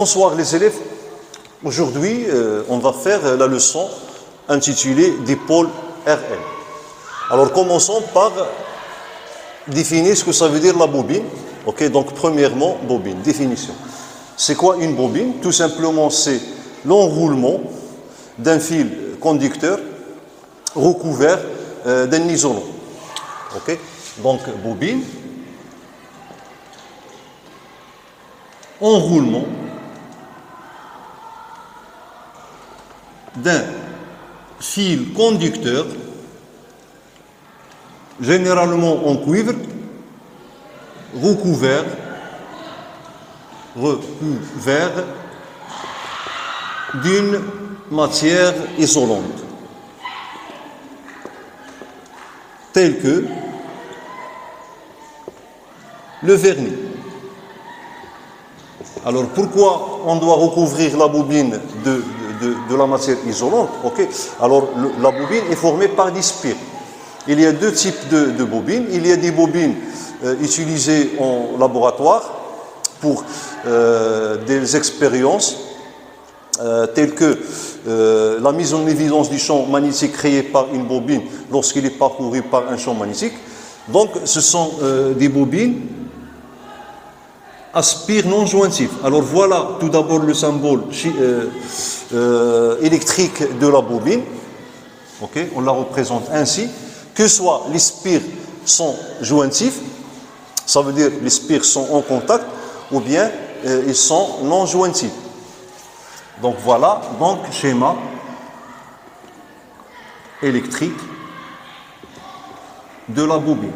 Bonsoir les élèves, aujourd'hui on va faire la leçon intitulée dipôle RL. Alors commençons par définir ce que ça veut dire la bobine. Ok, donc premièrement, bobine, définition. C'est quoi une bobine? Tout simplement c'est l'enroulement d'un fil conducteur recouvert d'un isolant. Ok, donc bobine, enroulement d'un fil conducteur, généralement en cuivre, recouvert d'une matière isolante, telle que le vernis. Alors pourquoi on doit recouvrir la bobine de la matière isolante? Ok. Alors la bobine est formée par des spires. Il y a deux types de bobines. Il y a des bobines utilisées en laboratoire pour des expériences telles que la mise en évidence du champ magnétique créé par une bobine lorsqu'il est parcouru par un champ magnétique. Donc ce sont des bobines à spire non jointif. Alors voilà tout d'abord le symbole électrique de la bobine. Okay, on la représente ainsi. Que soit les spires sont jointifs, ça veut dire les spires sont en contact, ou bien ils sont non jointifs. Donc voilà, donc schéma électrique de la bobine.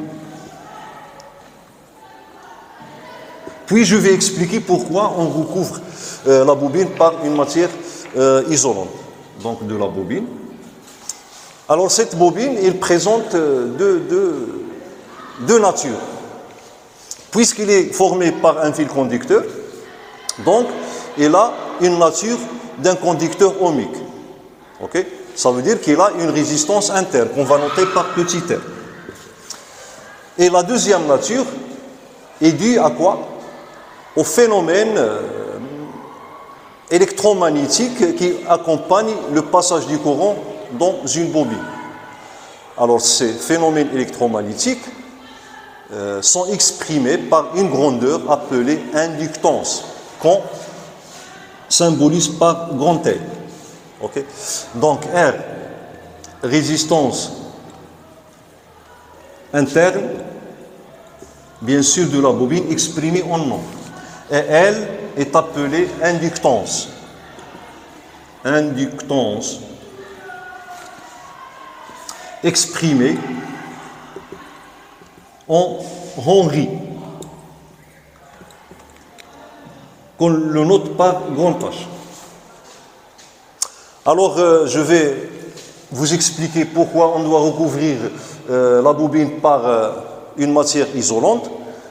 Puis je vais expliquer pourquoi on recouvre la bobine par une matière isolante, donc de la bobine. Alors cette bobine, elle présente deux natures. Puisqu'il est formé par un fil conducteur, donc il a une nature d'un conducteur ohmique. Okay? Ça veut dire qu'il a une résistance interne qu'on va noter par petit r. Et la deuxième nature est due à quoi? Au phénomène électromagnétique qui accompagne le passage du courant dans une bobine. Alors ces phénomènes électromagnétiques sont exprimés par une grandeur appelée inductance, qu'on symbolise par grand L. Okay? Donc R, résistance interne, bien sûr de la bobine exprimée en nombre. Et L est appelée inductance. Inductance exprimée en Henry, qu'on le note par grand H. Alors, je vais vous expliquer pourquoi on doit recouvrir la bobine par une matière isolante.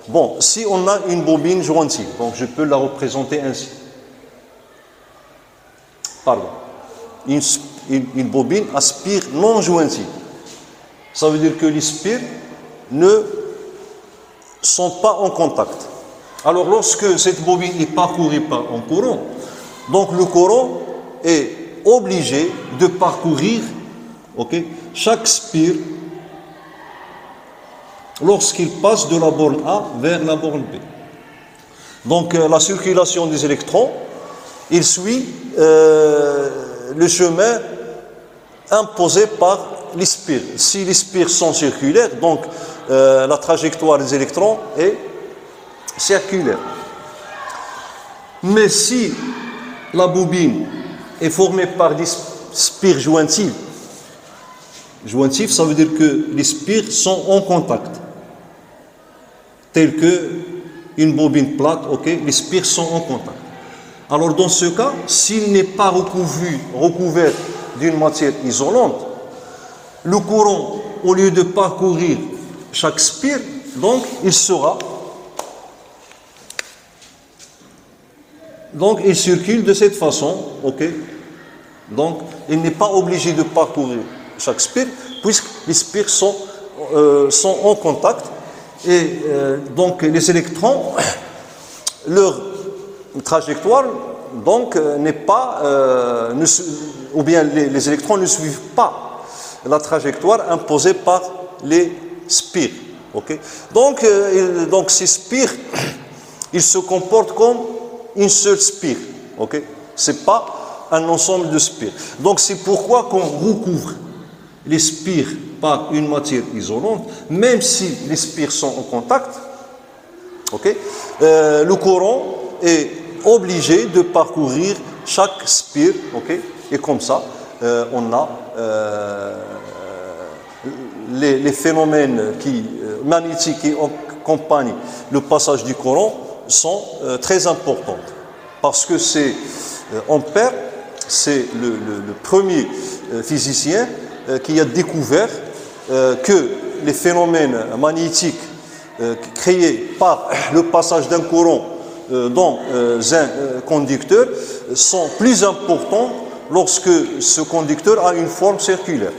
Bon, si on a une bobine jointive, donc je peux la représenter ainsi. Pardon. Une bobine à spire non jointive. Ça veut dire que les spires ne sont pas en contact. Alors lorsque cette bobine est parcourue par un courant, donc le courant est obligé de parcourir chaque spire lorsqu'il passe de la borne A vers la borne B. Donc la circulation des électrons, il suit le chemin imposé par les spires. Si les spires sont circulaires, donc la trajectoire des électrons est circulaire. Mais si la bobine est formée par des spires jointives, ça veut dire que les spires sont en contact, tel que une bobine plate, les spires sont en contact. Alors dans ce cas, s'il n'est pas recouvert d'une matière isolante, le courant, au lieu de parcourir chaque spire, donc il circule de cette façon, donc il n'est pas obligé de parcourir chaque spire, puisque les spires sont en contact, et donc les électrons, leur trajectoire donc n'est pas, ou bien les électrons ne suivent pas la trajectoire imposée par les spires. Okay? Donc ces spires, ils se comportent comme une seule spire. Okay? Ce n'est pas un ensemble de spires. Donc c'est pourquoi qu'on recouvre les spires par une matière isolante, même si les spires sont en contact, okay? Le courant est obligé de parcourir chaque spire, okay? Et comme ça, on a les phénomènes magnétiques qui accompagnent le passage du courant sont très importants. Parce que c'est Ampère, c'est le premier physicien qui a découvert que les phénomènes magnétiques créés par le passage d'un courant dans un conducteur sont plus importants lorsque ce conducteur a une forme circulaire.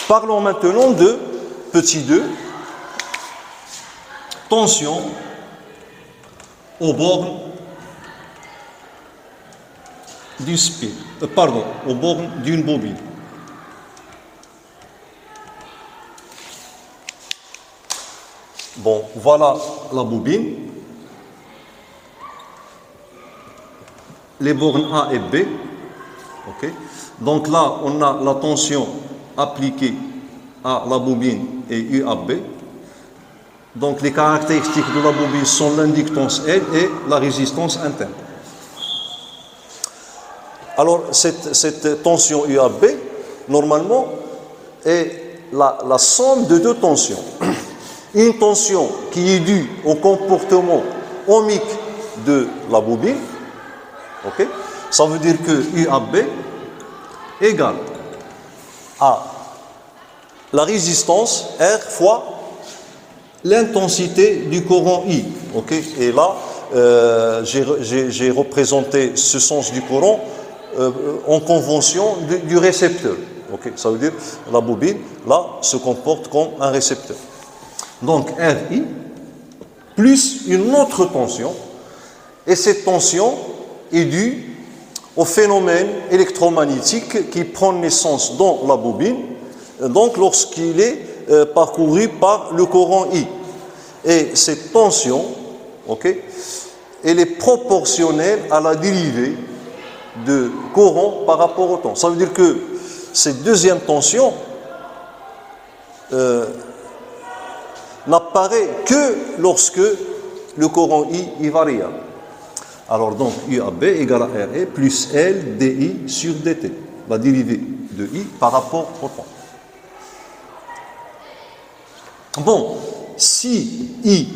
Parlons maintenant de petit 2, tension aux bornes d'une spire, aux bornes d'une bobine. Bon, voilà la bobine, les bornes A et B. Okay. Donc là, on a la tension appliquée à la bobine et U à B. Donc les caractéristiques de la bobine sont l'inductance L et la résistance interne. Alors cette tension U à B, normalement, est la somme de deux tensions. Une tension qui est due au comportement ohmique de la bobine, okay? Ça veut dire que U à B égale à la résistance R fois l'intensité du courant I. Okay? Et là, j'ai représenté ce sens du courant en convention du récepteur. Okay? Ça veut dire que la bobine, là, se comporte comme un récepteur. Donc RI plus une autre tension, et cette tension est due au phénomène électromagnétique qui prend naissance dans la bobine, donc lorsqu'il est parcouru par le courant I. Et cette tension, okay, elle est proportionnelle à la dérivée de courant par rapport au temps. Ça veut dire que cette deuxième tension n'apparaît que lorsque le courant I est variable. Alors donc U à B égale à RE plus L dI sur dt, la dérivée de I par rapport au temps. Bon, si I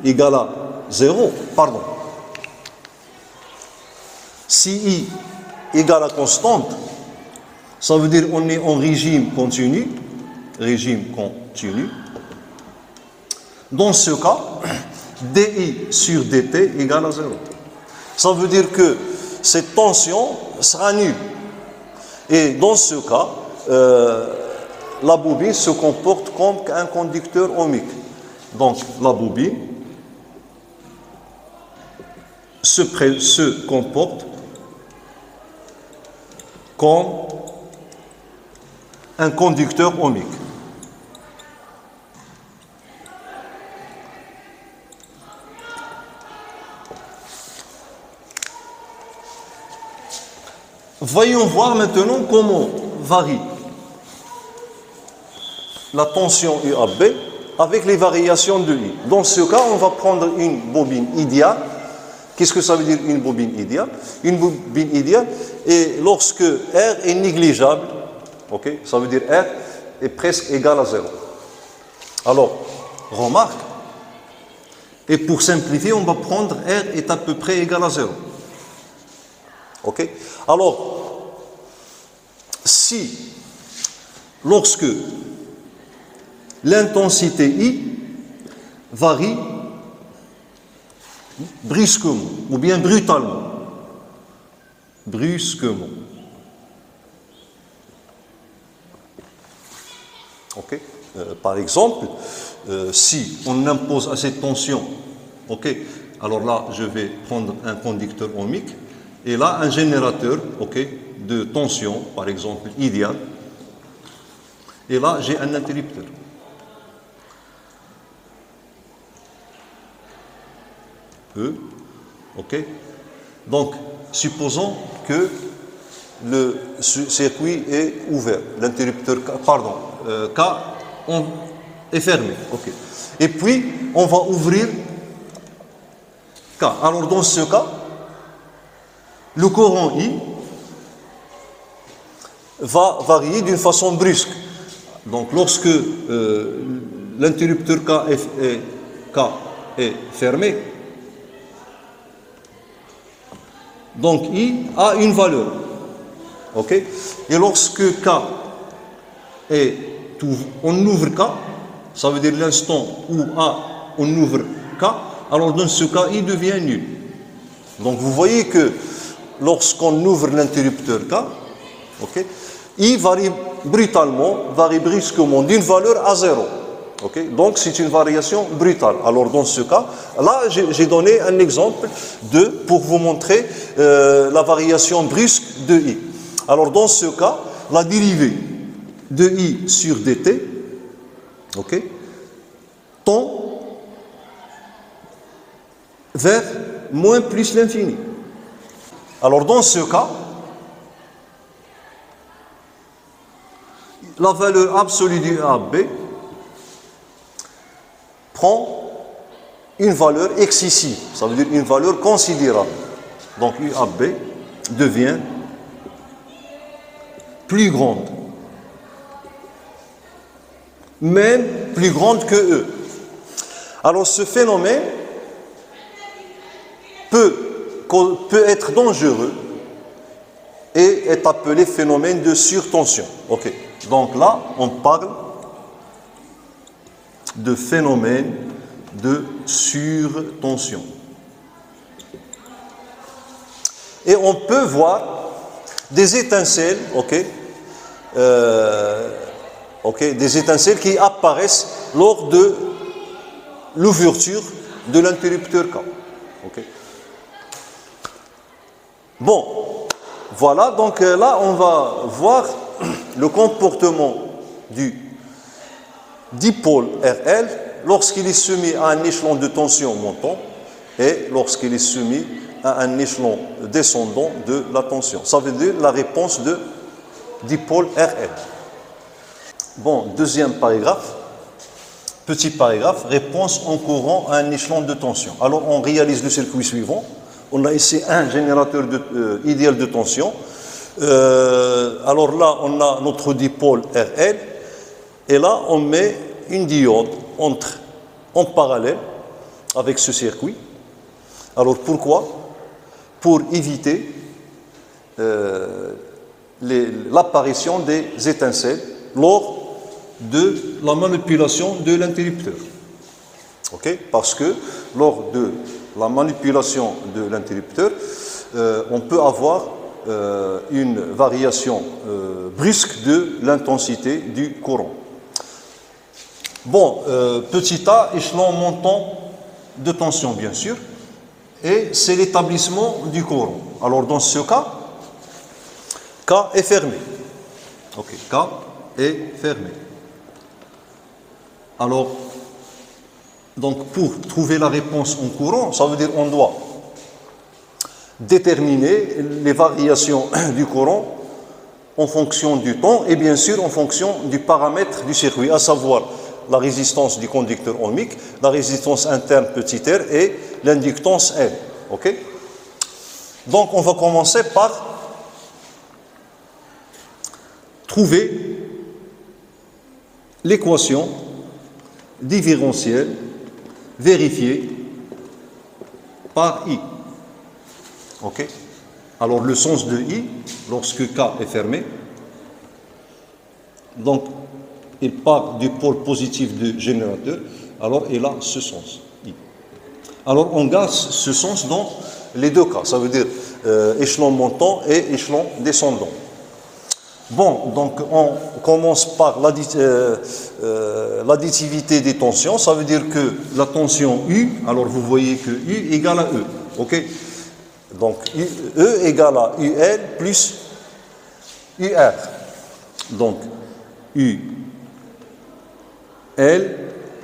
égale à 0, si I égale à constante, ça veut dire qu'on est en régime continu. Dans ce cas, dI sur dt égale à 0. Ça veut dire que cette tension sera nulle. Et dans ce cas, la bobine se comporte comme un conducteur ohmique. Donc la bobine se comporte comme un conducteur ohmique. Voyons voir maintenant comment varie la tension U à B avec les variations de I. Dans ce cas, on va prendre une bobine idéale. Qu'est-ce que ça veut dire une bobine idéale? Une bobine idéale, et lorsque R est négligeable, okay, ça veut dire R est presque égal à 0. Alors, remarque, et pour simplifier, on va prendre R est à peu près égal à 0. Ok? Alors, si, lorsque l'intensité I varie brusquement ou bien brutalement, ok? Par exemple, si on impose à cette tension, ok, alors là, je vais prendre un conducteur ohmique, et là, un générateur, ok, de tension, par exemple, idéal, et là, j'ai un interrupteur. E, ok. Donc, supposons que le circuit est ouvert, l'interrupteur K, pardon, K est fermé, ok. Et puis, on va ouvrir K. Alors, dans ce cas, le courant I va varier d'une façon brusque. Donc, lorsque l'interrupteur K est fermé, donc I a une valeur. Ok? Et lorsque K est on ouvre K, ça veut dire l'instant où on ouvre K, alors dans ce cas, I devient nul. Donc vous voyez que lorsqu'on ouvre l'interrupteur K, ok, I varie brusquement d'une valeur à 0. Okay? Donc c'est une variation brutale. Alors dans ce cas, là j'ai donné un exemple pour vous montrer la variation brusque de I. Alors dans ce cas, la dérivée de I sur dt, okay, tend vers moins plus l'infini. Alors dans ce cas, la valeur absolue du AB prend une valeur excessive, ça veut dire une valeur considérable. Donc UAB devient plus grande, même plus grande que E. Alors ce phénomène peut être dangereux et est appelé phénomène de surtension. Ok. Donc là, on parle de phénomène de surtension. Et on peut voir des étincelles, des étincelles qui apparaissent lors de l'ouverture de l'interrupteur K. Okay. Bon, voilà, donc là on va voir le comportement du dipôle RL lorsqu'il est soumis à un échelon de tension montant et lorsqu'il est soumis à un échelon descendant de la tension. Ça veut dire la réponse de dipôle RL. Bon, deuxième paragraphe, petit paragraphe, réponse en courant à un échelon de tension. Alors on réalise le circuit suivant. On a ici un générateur idéal de tension. Alors là, on a notre dipôle RL. Et là, on met une diode en parallèle avec ce circuit. Alors pourquoi? Pour éviter l'apparition des étincelles lors de la manipulation de l'interrupteur. Okay? Parce que lors de la manipulation de l'interrupteur, on peut avoir une variation brusque de l'intensité du courant. Bon, petit a, échelon montant de tension, bien sûr, et c'est l'établissement du courant. Alors, dans ce cas, K est fermé. Ok, K est fermé. Alors, donc, pour trouver la réponse en courant, ça veut dire qu'on doit déterminer les variations du courant en fonction du temps et bien sûr en fonction du paramètre du circuit, à savoir la résistance du conducteur ohmique, la résistance interne petit r et l'inductance L. Ok? Donc on va commencer par trouver l'équation différentielle vérifiée par I. Ok? Alors le sens de I, lorsque K est fermé, donc il part du pôle positif du générateur, alors il a ce sens, I. Alors on garde ce sens dans les deux cas, ça veut dire échelon montant et échelon descendant. Bon, donc on commence par l'additivité des tensions. Ça veut dire que la tension U, alors vous voyez que U égale à E. Ok? Donc E égale à UL plus UR. Donc UL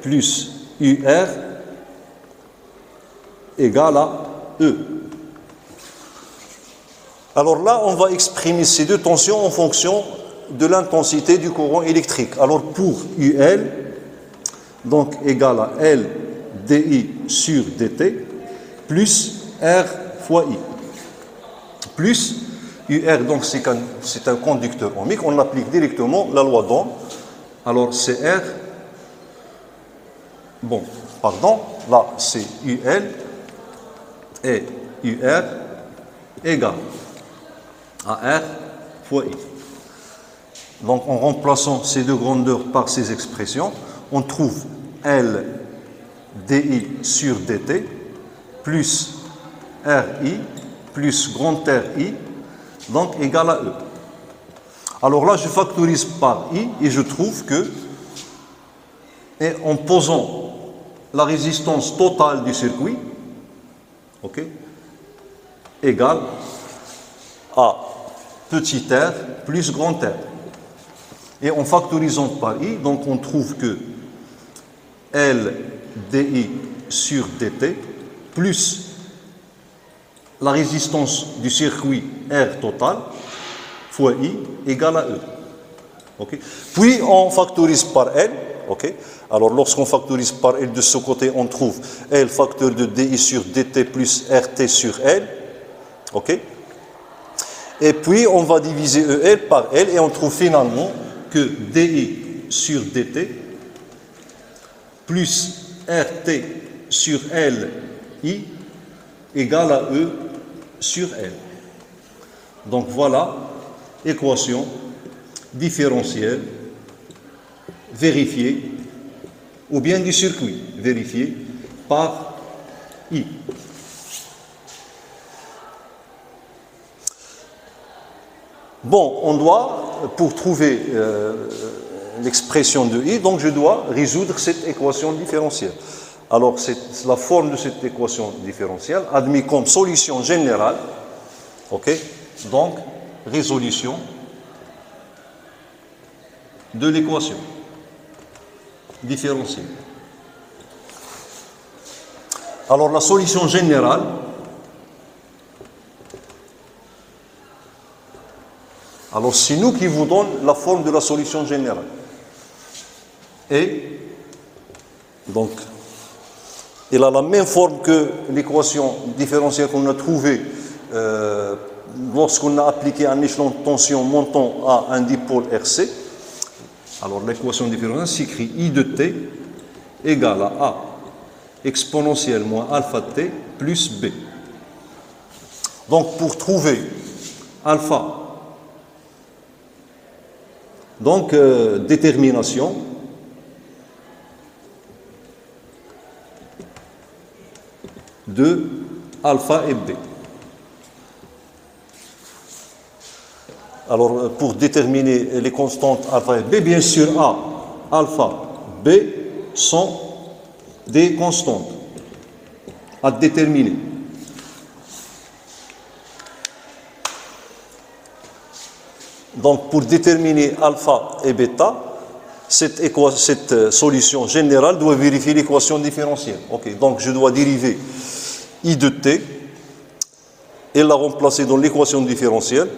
plus UR égale à E. Alors là, on va exprimer ces deux tensions en fonction de l'intensité du courant électrique. Alors pour UL, donc égale à L dI sur dt, plus R fois I. Plus UR, donc c'est un conducteur ohmique, on applique directement la loi d'Ohm. Alors c'est R, bon, pardon, là c'est UL et UR égale à R fois I. Donc en remplaçant ces deux grandeurs par ces expressions, on trouve L dI sur dt plus RI plus grand RI, donc égal à E. Alors là, je factorise par I et je trouve que, et en posant la résistance totale du circuit, ok, égale à petit r plus grand R. Et en factorisant par I, donc on trouve que L dI sur dt plus la résistance du circuit R total fois I égale à E. Okay. Puis on factorise par L. Okay. Alors lorsqu'on factorise par L de ce côté, on trouve L facteur de dI sur dt plus RT sur L. Okay. Et puis on va diviser EL par L et on trouve finalement que dI sur dt plus RT sur LI égale à E sur L. Donc voilà, équation différentielle vérifiée, ou bien du circuit vérifié par I. Bon, on doit, pour trouver l'expression de I, donc je dois résoudre cette équation différentielle. Alors, c'est la forme de cette équation différentielle, admise comme solution générale, ok, donc résolution de l'équation différentielle. Alors, la solution générale, alors c'est nous qui vous donnons la forme de la solution générale. Et donc, elle a la même forme que l'équation différentielle qu'on a trouvée lorsqu'on a appliqué un échelon de tension montant à un dipôle RC. Alors l'équation différentielle s'écrit I de t égale à A exponentielle moins alpha t plus B. Donc pour trouver alpha, donc détermination de alpha et B. Alors, pour déterminer les constantes alpha et B, bien sûr, A, alpha, B sont des constantes à déterminer. Donc, pour déterminer alpha et bêta, cette solution générale doit vérifier l'équation différentielle. Okay. Donc, je dois dériver I de t et la remplacer dans l'équation différentielle.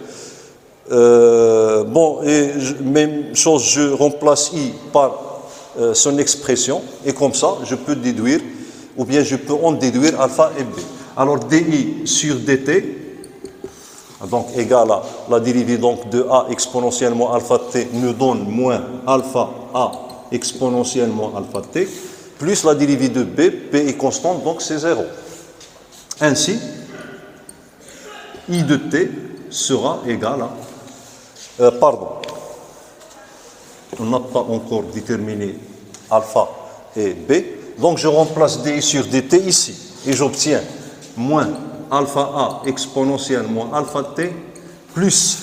Bon, et même chose, je remplace I par son expression, et comme ça, je peux déduire, ou bien je peux en déduire alpha et B. Alors, dI sur dt, donc égal à la dérivée donc, de A exponentiellement alpha t me donne moins alpha A exponentiellement alpha t, plus la dérivée de B, B est constante, donc c'est 0. Ainsi, I de t sera égal à... pardon, on n'a pas encore déterminé alpha et B, donc je remplace dI sur dt ici, et j'obtiens moins alpha A exponentielle moins alpha t plus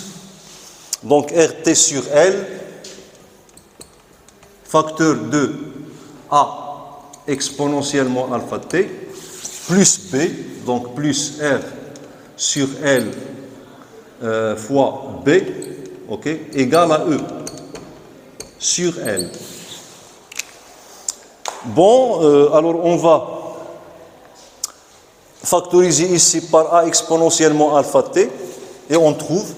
Donc RT sur L, facteur de A exponentiellement alpha T, plus B, donc plus R sur L fois B, ok, égale à E sur L. Bon, alors on va factoriser ici par A exponentiellement alpha T et on trouve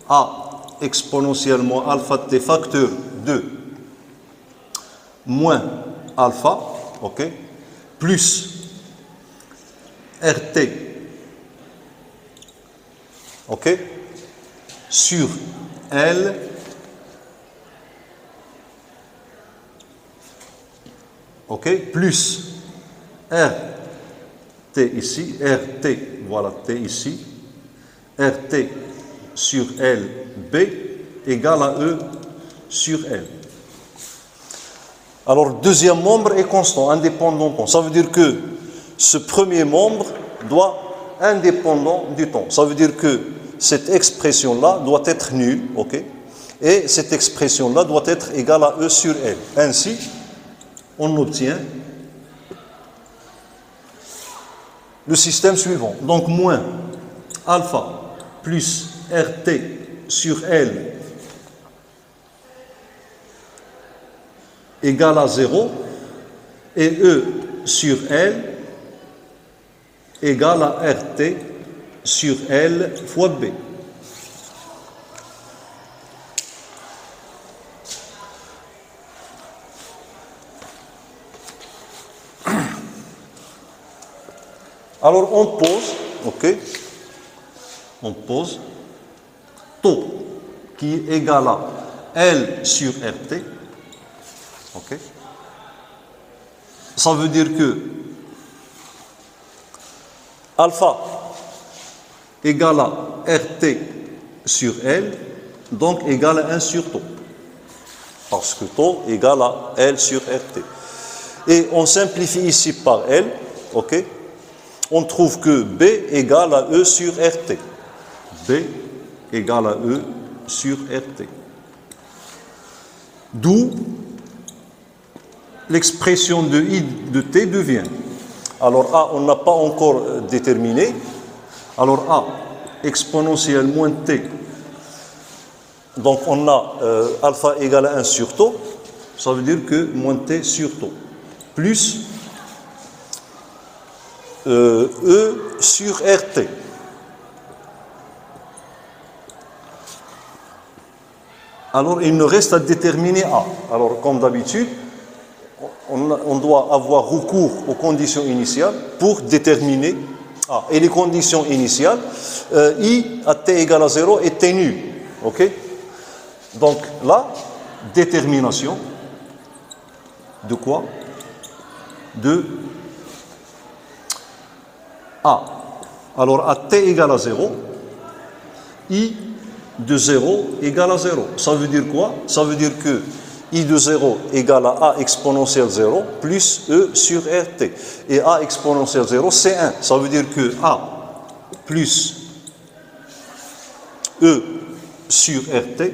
A exponentiellement alpha T facteur de moins alpha, ok, plus RT, ok, sur L ok, plus RT ici, RT, voilà T ici, RT sur L, B égale à E sur L. Alors, deuxième membre est constant, indépendant. Ça veut dire que ce premier membre doit indépendant du temps. Ça veut dire que cette expression-là doit être nulle, ok, et cette expression-là doit être égale à E sur L. Ainsi, on obtient le système suivant. Donc, moins alpha plus RT sur L égale à 0 et E sur L égale à RT sur L fois B. Alors on pose, ok, on pose taux qui est égal à L sur RT, ok. Ça veut dire que alpha égale à RT sur L, donc égale à 1 sur taux, parce que taux égale à L sur RT. Et on simplifie ici par L, ok. On trouve que B égale à E sur RT. B égale à E sur RT. D'où l'expression de I de T devient. Alors A, on n'a pas encore déterminé. Alors A, exponentielle moins T. Donc on a alpha égale à 1 sur taux. Ça veut dire que moins T sur taux. Plus E sur RT. Alors, il nous reste à déterminer A. Alors, comme d'habitude, on doit avoir recours aux conditions initiales pour déterminer A. Et les conditions initiales, I à T égale à 0 est T nul. OK? Donc, là, détermination de quoi? De A. Alors, à T égale à 0, I de 0 égale à 0. Ça veut dire quoi? Ça veut dire que I de 0 égale à A exponentielle 0 plus E sur RT. Et A exponentielle 0, c'est 1. Ça veut dire que A plus E sur RT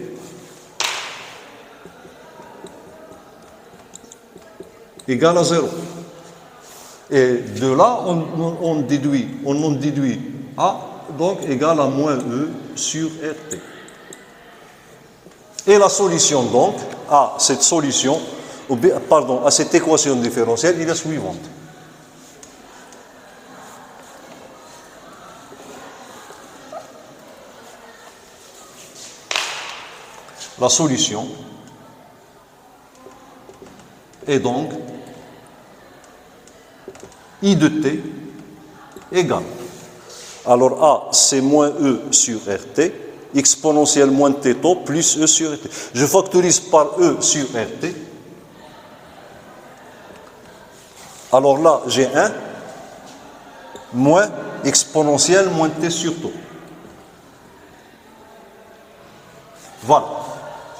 égale à 0. Et de là, on déduit A, donc égale à moins E sur RT. Et la solution, donc, à cette solution, à cette équation différentielle, est la suivante. La solution est donc I de T égale. Alors A, c'est moins E sur RT, exponentielle moins T taux plus E sur RT. Je factorise par E sur RT. Alors là, j'ai 1 moins exponentielle moins T sur taux. Voilà.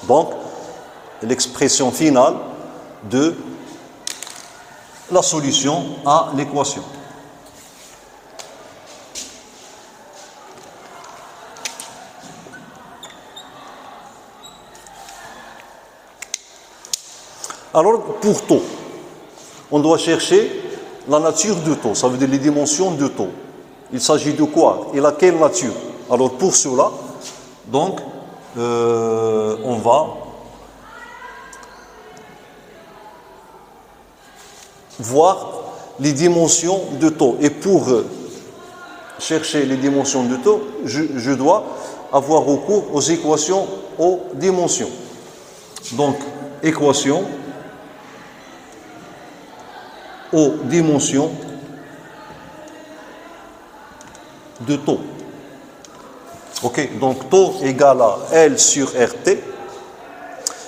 Donc, l'expression finale de la solution à l'équation. Alors, pour taux, on doit chercher la nature de taux, ça veut dire les dimensions de taux. Il s'agit de quoi et laquelle nature? Alors, pour cela, donc, on va voir les dimensions de taux. Et pour chercher les dimensions de taux, je dois avoir recours aux équations aux dimensions. Donc, équation aux dimensions de taux. Ok, donc taux égale à L sur RT.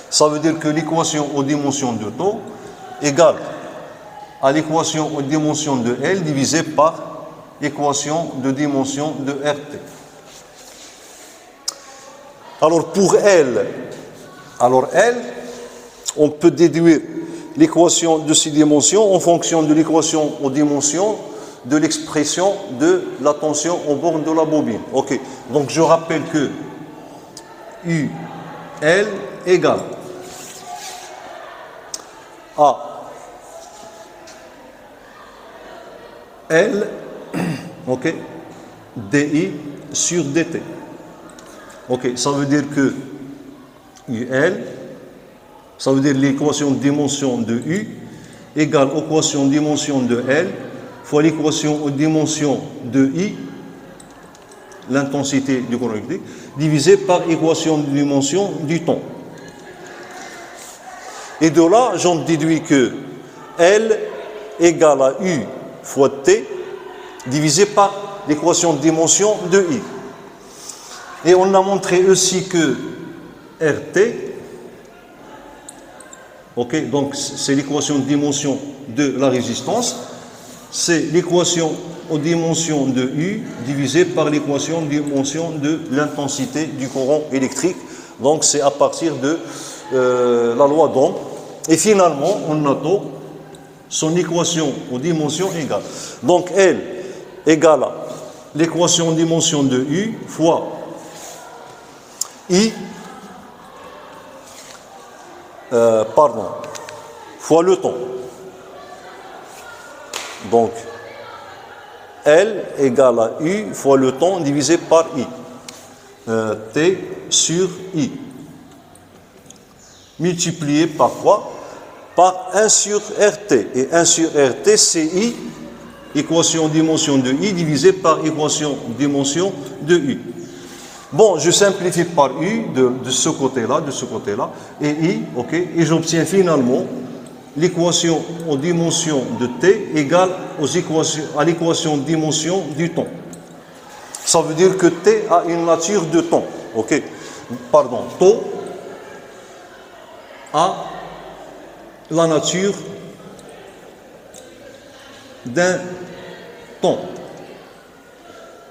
Ça veut dire que l'équation aux dimensions de taux égale à l'équation aux dimensions de L divisé par l'équation de dimension de RT. Alors pour L, on peut déduire l'équation de ces dimensions en fonction de l'équation aux dimensions de l'expression de la tension au bord de la bobine. Ok, donc je rappelle que UL égale à L, ok, DI sur DT. Ok, ça veut dire que UL, ça veut dire l'équation de dimension de U égale l'équation de dimension de L fois l'équation de dimension de I, l'intensité du courant électrique, divisé par l'équation de dimension du temps. Et de là, j'en déduis que L égale à U fois T divisé par l'équation de dimension de I. Et on a montré aussi que RT, ok, donc c'est l'équation de dimension de la résistance, c'est l'équation aux dimensions de U divisée par l'équation de dimension de l'intensité du courant électrique. Donc c'est à partir de la loi d'Ohm. Et finalement, on a son équation aux dimensions égale. Donc L égale à l'équation aux dimensions de U fois I, fois le temps. Donc, L égale à U fois le temps divisé par I. T sur I. Multiplié par quoi? Par 1 sur RT. Et 1 sur RT, c'est I, équation dimension de I, divisé par équation dimension de U. Bon, je simplifie par U de ce côté-là, et I, ok, et j'obtiens finalement l'équation aux dimensions de T égale à l'équation dimension du temps. Ça veut dire que T a une nature de temps, ok, pardon, taux a la nature d'un temps.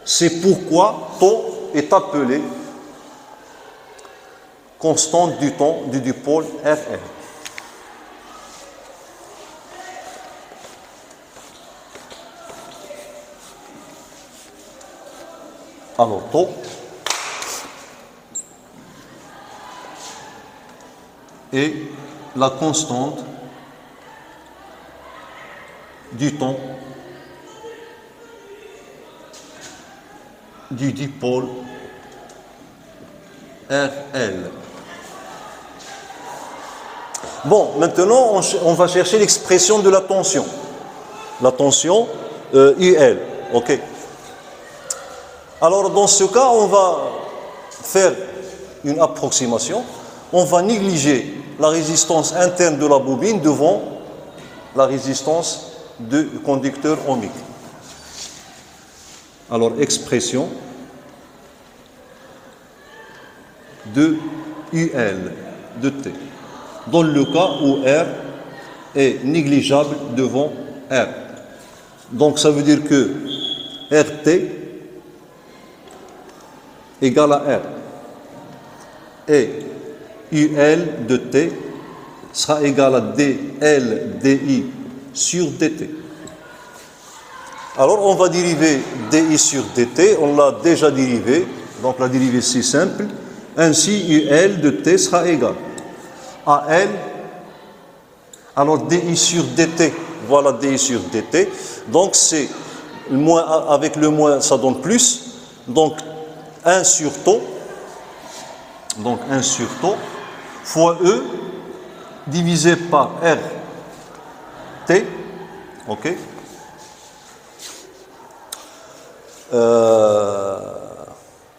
C'est pourquoi taux est appelé constante du temps du dipôle Fr. Alors, taux est la constante du temps du dipôle RL. Bon, maintenant, on va chercher l'expression de la tension. La tension UL, ok. Alors, dans ce cas, on va faire une approximation. On va négliger la résistance interne de la bobine devant la résistance du conducteur ohmique. Alors, expression de UL, de T, dans le cas où R est négligeable devant R. Donc, ça veut dire que RT égale à R. Et UL de T sera égal à DL DI sur DT. Alors, on va dériver DI sur DT, on l'a déjà dérivé, donc la dérivée c'est simple. Ainsi, UL de T sera égal à L Alors DI sur DT, voilà DI sur DT. Donc c'est le moins, avec le moins ça donne plus. Donc 1 sur taux, donc 1 sur taux, fois E, divisé par RT, ok,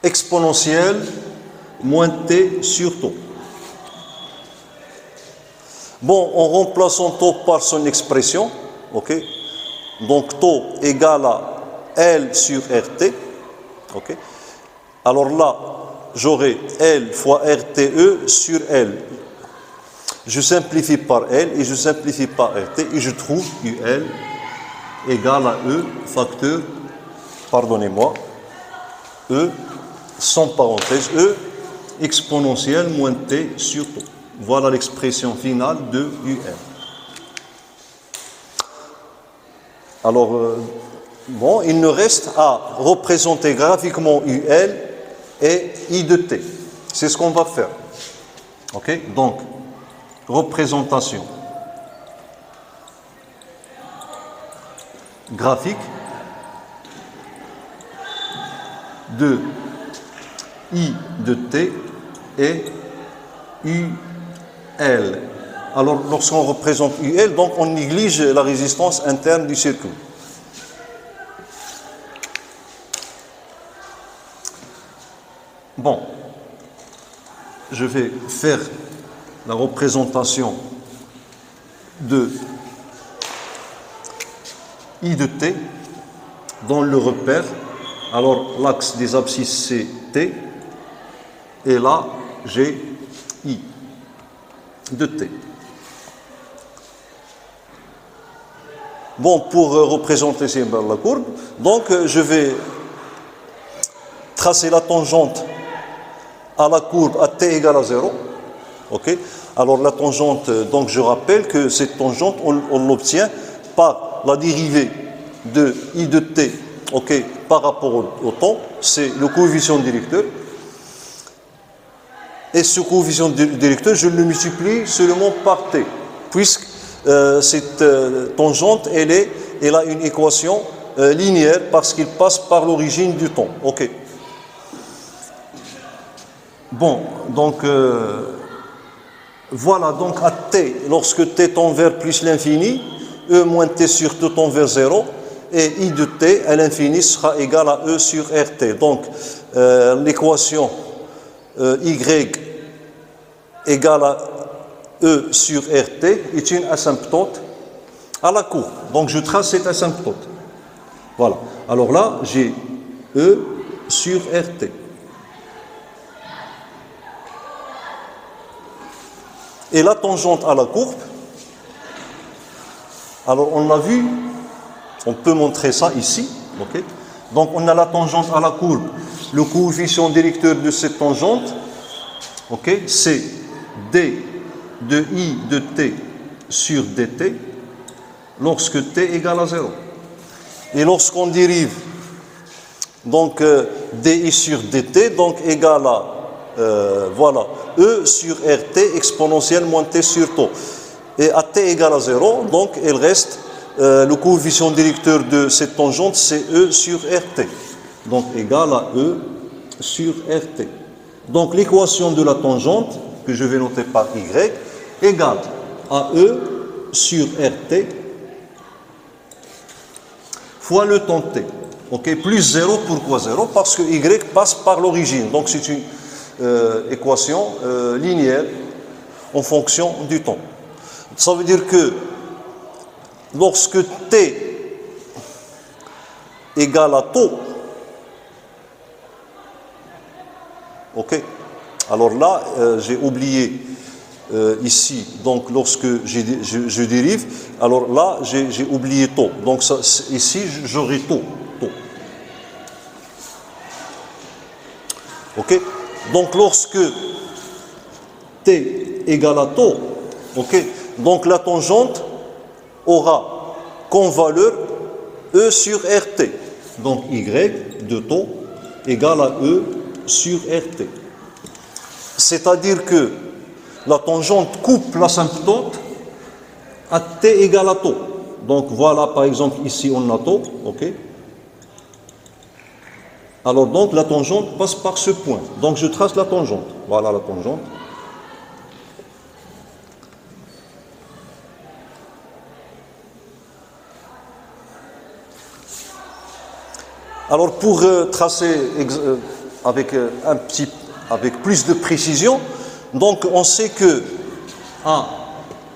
exponentielle moins T sur taux. Bon, en remplaçant taux par son expression, ok, donc taux égale à L sur RT, ok, alors là, j'aurai L fois RTE sur L. Je simplifie par L et je simplifie par RT et je trouve UL égale à E facteur, pardonnez-moi, E sans parenthèse, E exponentielle moins T sur taux. Voilà l'expression finale de UL. Alors, bon, il nous reste à représenter graphiquement UL et I de T. C'est ce qu'on va faire. Ok? Donc, représentation graphique de I de T et UL. Alors, lorsqu'on représente UL, donc on néglige la résistance interne du circuit. Bon, je vais faire la représentation de I de T dans le repère. Alors, l'axe des abscisses, c'est T, et là, j'ai I de T. Bon, pour représenter la courbe, donc je vais tracer la tangente à la courbe à T égale à 0. Ok. Alors la tangente, donc je rappelle que cette tangente, on l'obtient par la dérivée de I de T, ok, par rapport au temps, c'est le coefficient directeur. Et ce coefficient directeur, je le multiplie seulement par T, puisque cette tangente, elle a une équation linéaire parce qu'il passe par l'origine du temps. Ok. Bon, donc voilà, donc à T, lorsque T tend vers plus l'infini, E moins T sur T tend vers 0, et I de T à l'infini sera égal à E sur RT. Donc l'équation Y égale à E sur RT est une asymptote à la courbe. Donc je trace cette asymptote. Voilà. Alors là, j'ai E sur RT. Et la tangente à la courbe, alors on l'a vu, on peut montrer ça ici, ok. Donc on a la tangente à la courbe, le coefficient directeur de cette tangente, ok, c'est D de I de T sur dt lorsque T égale à 0. Et lorsqu'on dérive donc DI sur dt, donc égale à voilà, E sur RT exponentielle moins T sur taux. Et à T égale à 0, donc il reste le coefficient directeur de cette tangente, c'est E sur RT. Donc égal à E sur RT. Donc l'équation de la tangente, que je vais noter par Y, égale à E sur RT fois le temps T. Ok, plus 0, pourquoi 0? Parce que Y passe par l'origine. Donc c'est une équation linéaire en fonction du temps. Ça veut dire que lorsque T égale à taux, ok, alors là j'ai oublié ici, donc lorsque je dérive, alors là j'ai oublié taux, donc ça, ici j'aurai taux. Ok, donc lorsque T égale à taux, ok, donc la tangente aura comme valeur E sur RT. Donc Y de taux égale à E sur RT. C'est-à-dire que la tangente coupe l'asymptote à t égale à taux. Donc voilà, par exemple, ici on a taux, ok. Alors donc la tangente passe par ce point. Donc je trace la tangente. Voilà la tangente. Alors pour tracer avec plus de précision, donc on sait que à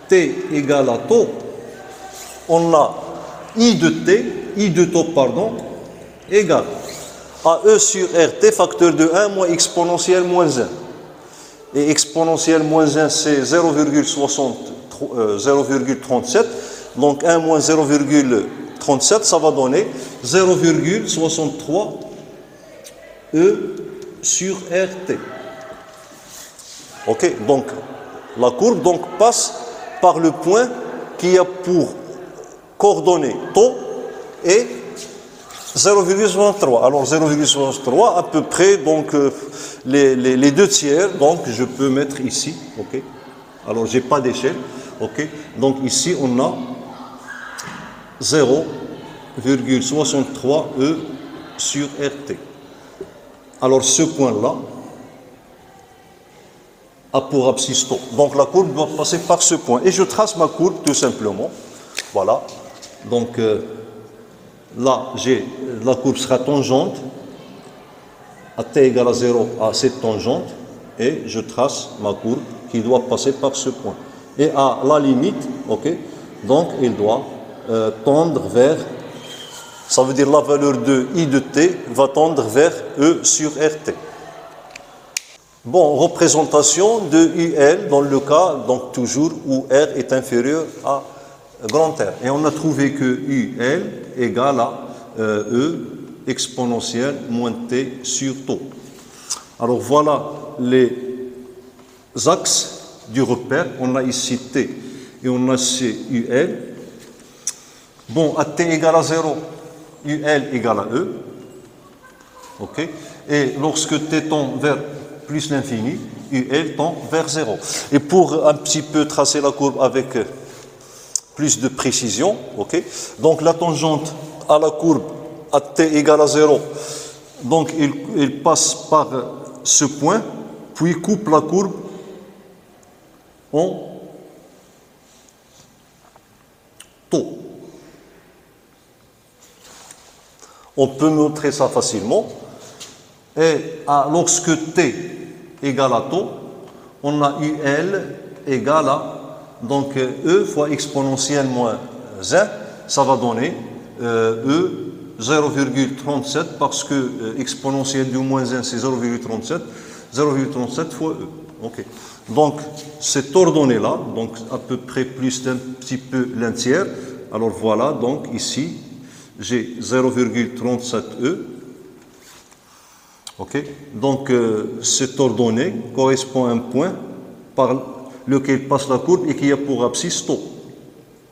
t égale à taux, on a i de taux égale à e sur rt facteur de 1 moins exponentielle moins 1. Et exponentielle moins 1 c'est 0,37. Donc 1 moins 0,37 ça va donner 0,63 e sur rt. Ok, donc la courbe donc passe par le point qui a pour coordonnées taux et 0,63. Alors 0,63 à peu près, donc les 2 tiers, donc je peux mettre ici, ok. Alors j'ai pas d'échelle, ok. Donc ici on a 0,63 E sur RT. Alors ce point-là a pour abscisse taux. Donc la courbe doit passer par ce point. Et je trace ma courbe tout simplement. Voilà. Donc là, la courbe sera tangente à t égale à 0 à cette tangente. Et je trace ma courbe qui doit passer par ce point. Et à la limite, ok, donc il doit tendre vers, ça veut dire la valeur de I de t va tendre vers E sur RT. Bon, représentation de UL dans le cas, donc toujours où R est inférieur à grand R. Et on a trouvé que UL égale à E exponentielle moins T sur taux. Alors voilà les axes du repère. On a ici T et on a ici UL. Bon, à T égale à 0, UL égale à E. Ok. Et lorsque T tend vers plus l'infini, UL tend vers 0. Et pour un petit peu tracer la courbe avec plus de précision, ok, donc la tangente à la courbe à t égale à 0, donc il passe par ce point, puis coupe la courbe en taux. On peut montrer ça facilement. Et lorsque t égale à taux, on a UL égale à, donc E fois exponentielle moins 1, ça va donner E 0,37 parce que exponentielle du moins 1 c'est 0,37, 0,37 fois E. Okay. Donc cette ordonnée-là, donc à peu près plus d'un petit peu l'un tiers, alors voilà, donc ici j'ai 0,37 E. Okay. Donc cette ordonnée correspond à un point par lequel passe la courbe et qui a pour abscisse taux.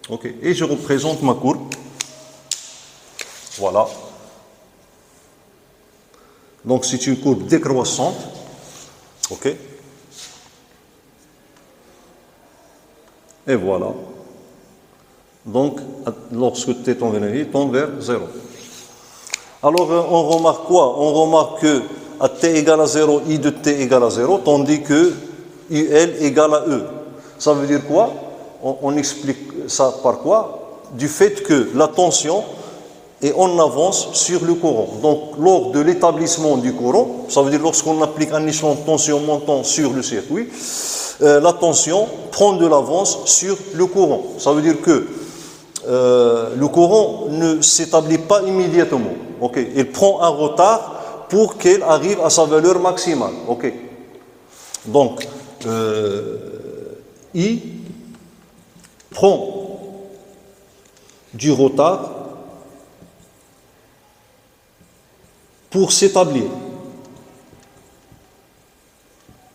Okay. Et je représente ma courbe. Voilà. Donc c'est une courbe décroissante. Ok. Et voilà. Donc lorsque t tend vers l'infini, tend vers 0. Alors, on remarque quoi? On remarque que à t égale à 0, I de t égale à 0, tandis que UL égale à E. Ça veut dire quoi? On explique ça par quoi? Du fait que la tension est en avance sur le courant. Donc, lors de l'établissement du courant, ça veut dire lorsqu'on applique un échelon de tension montant sur le circuit, la tension prend de l'avance sur le courant. Ça veut dire que le courant ne s'établit pas immédiatement. Okay. Il prend un retard pour qu'il arrive à sa valeur maximale. Okay. Donc, I prend du retard pour s'établir.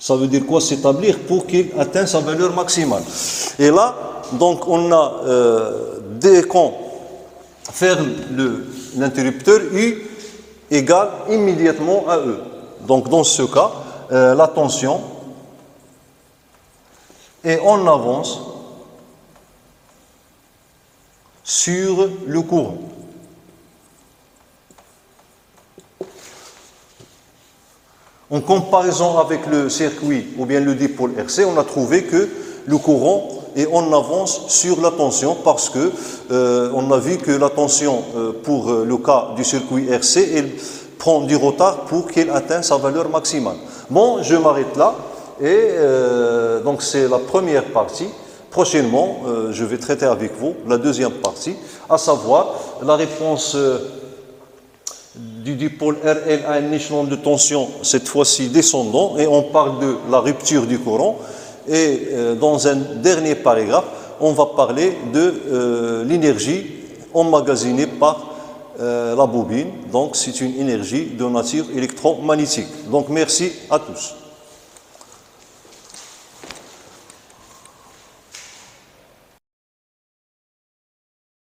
Ça veut dire quoi s'établir? Pour qu'il atteigne sa valeur maximale. Et là, donc on a dès qu'on ferme l'interrupteur, U égale immédiatement à E. Donc dans ce cas, la tension est en avance sur le courant. En comparaison avec le circuit ou bien le dipôle RC, on a trouvé que le courant est en avance sur la tension parce que on a vu que la tension pour le cas du circuit RC, elle prend du retard pour qu'elle atteigne sa valeur maximale. Bon, je m'arrête là et donc c'est la première partie. Prochainement, je vais traiter avec vous la deuxième partie, à savoir la réponse du dipôle RL à un échelon de tension, cette fois-ci descendant, et on parle de la rupture du courant. Et dans un dernier paragraphe, on va parler de l'énergie emmagasinée par la bobine. Donc c'est une énergie de nature électromagnétique. Donc merci à tous.